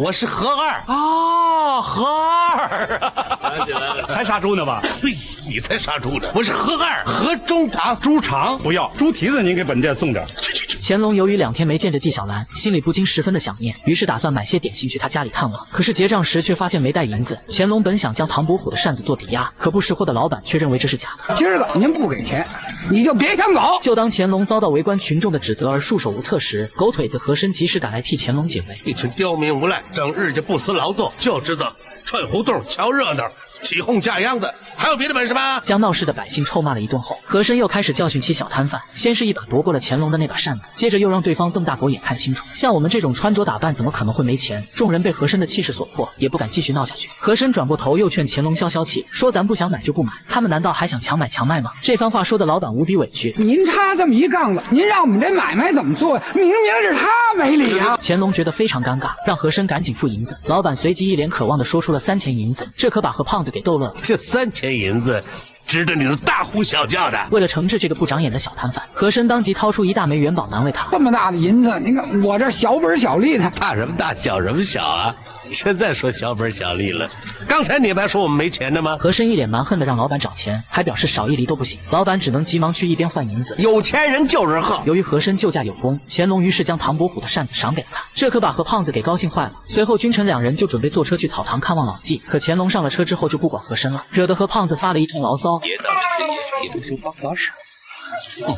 我是何二啊，何二啊，想起来了，还杀猪呢吧？嘿，你才杀猪呢！我是何二，何中堂。猪肠不要，猪蹄子您给本店送点。去。乾隆由于2天没见着纪晓岚，心里不禁十分的想念，于是打算买些点心去他家里探望。可是结账时却发现没带银子。乾隆本想将唐伯虎的扇子做抵押，可不识货的老板却认为这是假的。今儿个您不给钱，你就别想走。就当乾隆遭到围观群众的指责而束手无策时，狗腿子和珅及时赶来替乾隆解围。一群刁民无赖，整日就不思劳作，就知道串胡同、瞧热闹、起哄架秧子，还有别的本事吗？将闹事的百姓臭骂了一顿后，和珅又开始教训起小摊贩。先是一把夺过了乾隆的那把扇子，接着又让对方瞪大狗眼看清楚。像我们这种穿着打扮，怎么可能会没钱？众人被和珅的气势所迫，也不敢继续闹下去。和珅转过头又劝乾隆消消气，说咱不想买就不买，他们难道还想强买强卖吗？这番话说的老板无比委屈。您插这么一杠子，您让我们这买卖怎么做呀？明明是他没理啊！乾隆觉得非常尴尬，让和珅赶紧付银子。老板随即一脸渴望地说出了3钱银子，这可把何胖子给逗乐了。这3钱银子，值得你们大呼小叫的。为了惩治这个不长眼的小摊贩，和珅当即掏出1大枚元宝难为他。这么大的银子，您看我这小本小利的，大什么大，小什么小啊？现在说小本小利了，刚才你不还说我们没钱呢吗？和珅一脸蛮横的让老板找钱，还表示少1厘都不行。老板只能急忙去一边换银子。有钱人就是横。由于和珅救驾有功，乾隆于是将唐伯虎的扇子赏给了他，这可把何胖子给高兴坏了。随后君臣2人就准备坐车去草堂看望老纪，可乾隆上了车之后就不管和珅了，惹得何胖子发了一通牢骚。别到这天也不听发誓。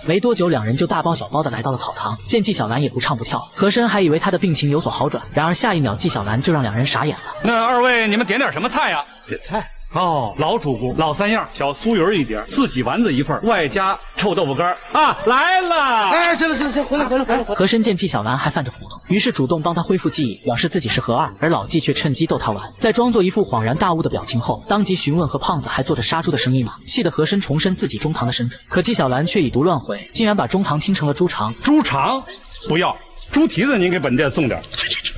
没多久2人就大包小包的来到了草堂，见纪晓岚也不唱不跳，和珅还以为他的病情有所好转，然而下一秒纪晓岚就让2人傻眼了。那2位你们点点什么菜呀？点菜哦，老主顾，老3样，小酥鱼1碟，4喜丸子1份，外加臭豆腐干啊！来了！哎，行了，回来。和珅见纪晓岚还犯着糊涂，于是主动帮他恢复记忆，表示自己是何二，而老纪却趁机逗他玩。在装作一副恍然大悟的表情后，当即询问何胖子还做着杀猪的生意吗？气得和珅重申自己中堂的身份，可纪晓岚却已读乱回，竟然把中堂听成了猪肠。猪肠不要，猪蹄子您给本店送点。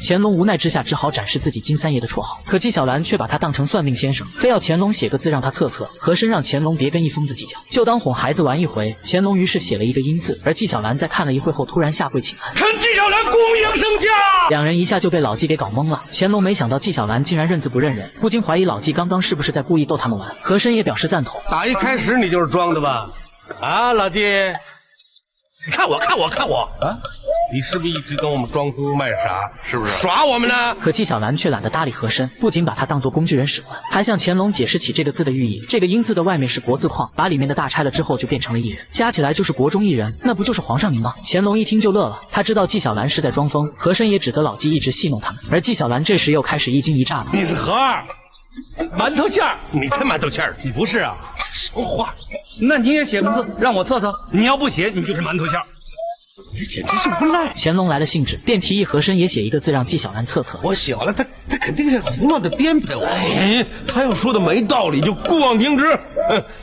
乾隆无奈之下只好展示自己金3爷的绰号，可纪晓岚却把他当成算命先生，非要乾隆写个字让他测。和珅让乾隆别跟一疯子计较，就当哄孩子玩一回。乾隆于是写了一个阴字，而纪晓岚在看了一会后突然下跪请安，臣纪晓岚恭迎圣驾。2人一下就被老纪给搞懵了。乾隆没想到纪晓岚竟然认字不认人，不禁怀疑老纪刚刚是不是在故意逗他们玩。和珅也表示赞同。打一开始你就是装的吧？啊，老纪，看我啊！你是不是一直跟我们装疯卖傻？是不是耍我们呢？可纪晓岚却懒得搭理和珅，不仅把他当作工具人使唤，还向乾隆解释起这个字的寓意。这个阴字的外面是国字框，把里面的大拆了之后就变成了一人，加起来就是国中一人，那不就是皇上您吗？乾隆一听就乐了，他知道纪晓岚是在装疯。和珅也指责老纪一直戏弄他们，而纪晓岚这时又开始一惊一乍的。你是何二，馒头馅儿，你才馒头馅儿，你不是啊？什么话？那你也写个字让我测。你要不写，你就是馒头馅儿。这简直是无赖！乾隆来了兴致，便提议和珅也写一个字让纪晓岚测。我写完了，他肯定是胡乱的编排我。哎，他要说的没道理，就姑妄听之。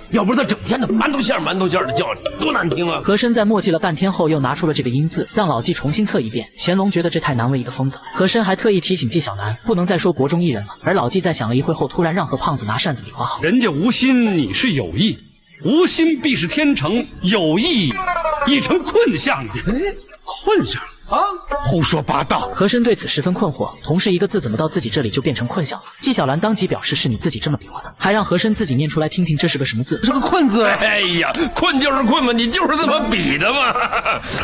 要不是他整天的馒头馅的叫你，多难听啊！和珅在墨迹了半天后，又拿出了这个阴字，让老纪重新测一遍。乾隆觉得这太难为一个疯子，和珅还特意提醒纪晓岚不能再说国中一人了。而老纪在想了一会后，突然让何胖子拿扇子比划好。人家无心，你是有意。无心必是天成，有意已成困相的。困相啊！胡说八道！和珅对此十分困惑，同是一个字，怎么到自己这里就变成困相了？纪晓岚当即表示是你自己这么比划的，还让和珅自己念出来听听这是个什么字。是个困字。哎呀，困就是困嘛，你就是这么比的嘛。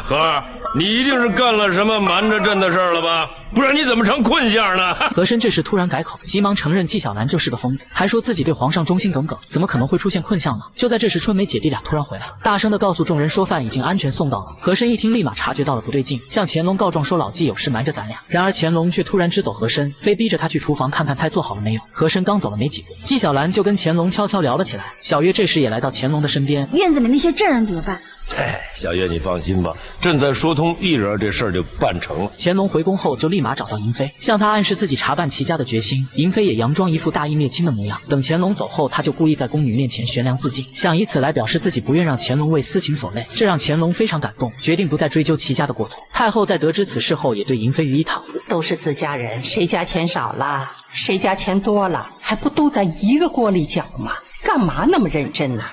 何二，你一定是干了什么瞒着朕的事儿了吧？不然你怎么成困相呢？和珅这时突然改口，急忙承认纪晓岚就是个疯子，还说自己对皇上忠心耿耿，怎么可能会出现困相呢？就在这时，春梅姐弟俩突然回来了，大声的告诉众人说饭已经安全送到了。和珅一听，立马察觉到了不对劲，向乾隆告状说老纪有事瞒着咱俩。然而乾隆却突然支走和珅，非逼着他去厨房看看菜做好了没有。和珅刚走了没几步，纪晓岚就跟乾隆悄悄聊了起来。小月这时也来到乾隆的身边，院子里那些证人怎么办？哎，小月你放心吧，朕再说通一人，这事儿就办成了。乾隆回宫后就立马找到银妃，向他暗示自己查办齐家的决心。银妃也佯装一副大义灭亲的模样。等乾隆走后，他就故意在宫女面前悬梁自尽，想以此来表示自己不愿让乾隆为私情所累。这让乾隆非常感动，决定不再追究齐家的过错。太后在得知此事后，也对银妃予以袒护。都是自家人，谁家钱少了，谁家钱多了，还不都在一个锅里搅吗？干嘛那么认真呢？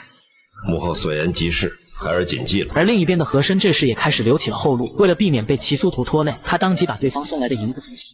母后所言极是，孩儿谨记了。而另一边的和珅这时也开始留起了后路，为了避免被齐苏图拖累，他当即把对方送来的银子分析。